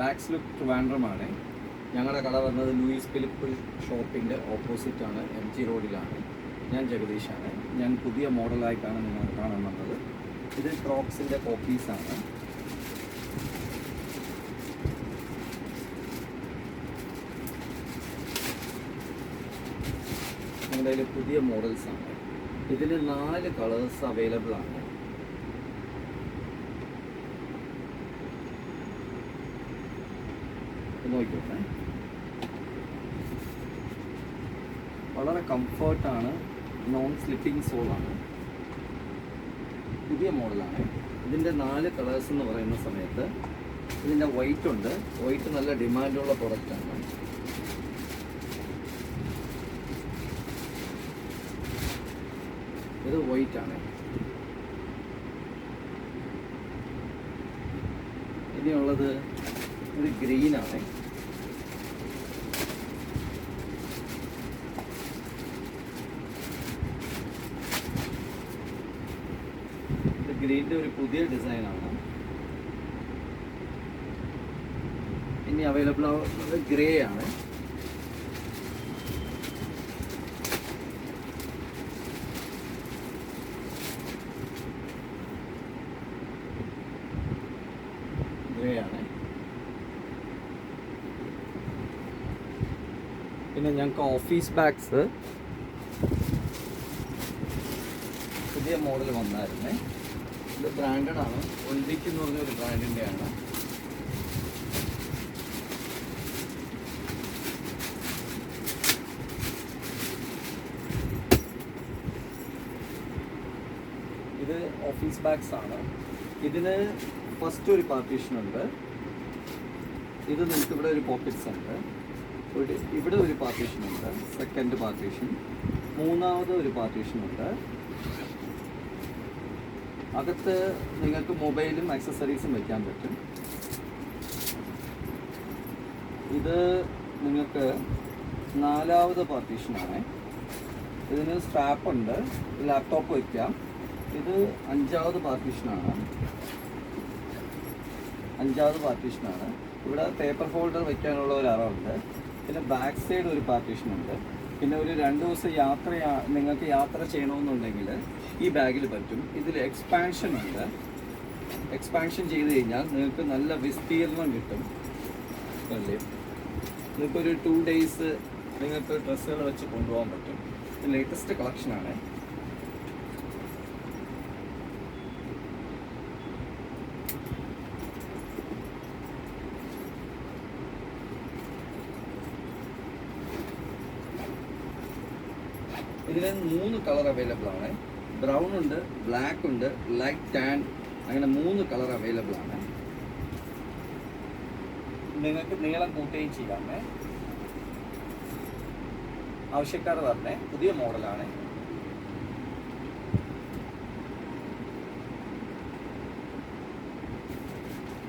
Backs look ട്രിവാൻഡ്രമാണ്. ഞങ്ങളുടെ കട വരുന്നത് ലൂയിസ് ഫിലിപ്പ് ഷോപ്പിൻ്റെ ഓപ്പോസിറ്റാണ്, MG റോഡിലാണ്. ഞാൻ ജഗദീഷാണ്. ഞാൻ പുതിയ മോഡലായിട്ടാണ് നിങ്ങൾ കാണാൻ വന്നത്. ഇത് ക്രോക്സിൻ്റെ കോപ്പീസാണ്. ഞങ്ങളുടെ കയ്യിൽ പുതിയ മോഡൽസാണ്. ഇതിന് 4 കളേഴ്സ് അവൈലബിൾ ആണ്. നോക്കിക്കോട്ടെ, വളരെ കംഫർട്ടാണ്, നോൺ സ്ലിപ്പിംഗ് സോളാണ്, പുതിയ മോഡലാണ്. ഇതിൻ്റെ 4 കളേഴ്സ് എന്ന് പറയുന്ന സമയത്ത് ഇതിൻ്റെ വൈറ്റ് ഉണ്ട്. വൈറ്റ് നല്ല ഡിമാൻഡുള്ള പ്രൊഡക്റ്റാണ്. ഇത് വൈറ്റ് ആണ്. ഇനിയുള്ളത് ഇത് ഗ്രീൻ ആണ്. ഇത് ഗ്രീനിൻ്റെ ഒരു പുതിയ ഡിസൈനാണ്. ഇനി അവൈലബിൾ ആവുന്നത് ഗ്രേ ആണ്. പിന്നെ ഞങ്ങൾക്ക് ഓഫീസ് ബാഗ്സ് പുതിയ മോഡൽ വന്നായിരുന്നേ. ഇത് ബ്രാൻഡഡ് ആണ്. ഒളിമ്പിക് എന്ന് പറഞ്ഞൊരു ബ്രാൻഡിൻ്റെ ആണ്. ഇത് ഓഫീസ് ബാഗ്സ് ആണ്. ഇതിന് ഫസ്റ്റ് ഒരു പാർട്ടീഷൻ ഉണ്ട്. ഇത് നിങ്ങൾക്ക് ഇവിടെ ഒരു പോക്കറ്റ്സ് ഉണ്ട്. ഇവിടെ ഒരു പാർട്ടീഷൻ ഉണ്ട്, സെക്കൻഡ് പാർട്ടീഷൻ. മൂന്നാമത് ഒരു പാർട്ടീഷൻ ഉണ്ട്. അകത്ത് നിങ്ങൾക്ക് മൊബൈലും ആക്സസറീസും വയ്ക്കാൻ പറ്റും. ഇത് നിങ്ങൾക്ക് 4ാമത് പാർട്ടീഷനാണ്. ഇതിന് സ്ട്രാപ്പ് ഉണ്ട്, ലാപ്ടോപ്പ് വയ്ക്കാം. ഇത് 5ാമത് പാർട്ടീഷനാണ്. ഇവിടെ പേപ്പർ ഹോൾഡർ വയ്ക്കാനുള്ള ഒരു അറവുണ്ട്. പിന്നെ ബാക്ക് സൈഡ് ഒരു പാർട്ടീഷൻ ഉണ്ട്. പിന്നെ ഒരു 2 ദിവസം നിങ്ങൾക്ക് യാത്ര ചെയ്യണമെന്നുണ്ടെങ്കിൽ ഈ ബാഗിൽ പറ്റും. ഇതിൽ എക്സ്പാൻഷൻ ഉണ്ട്. എക്സ്പാൻഷൻ ചെയ്ത് കഴിഞ്ഞാൽ നിങ്ങൾക്ക് നല്ല വിസ്തീർണം കിട്ടും. അല്ലേ, നിങ്ങൾക്കൊരു 2 days നിങ്ങൾക്ക് ഡ്രസ്സുകൾ വെച്ച് കൊണ്ടുപോകാൻ പറ്റും. ഇത് ലേറ്റസ്റ്റ് കളക്ഷനാണ്. ഇതിന് 3 കളർ അവൈലബിൾ ആണ്. ബ്രൗൺ ഉണ്ട്, ബ്ലാക്ക് ഉണ്ട്, ലൈറ്റ് ടാൻ, അങ്ങനെ 3 കളർ അവൈലബിൾ ആണ്. നിങ്ങൾക്ക് നീളം കൂട്ടുകയും ചെയ്യാമേ. ആവശ്യക്കാർ പറഞ്ഞേ, പുതിയ മോഡലാണ്.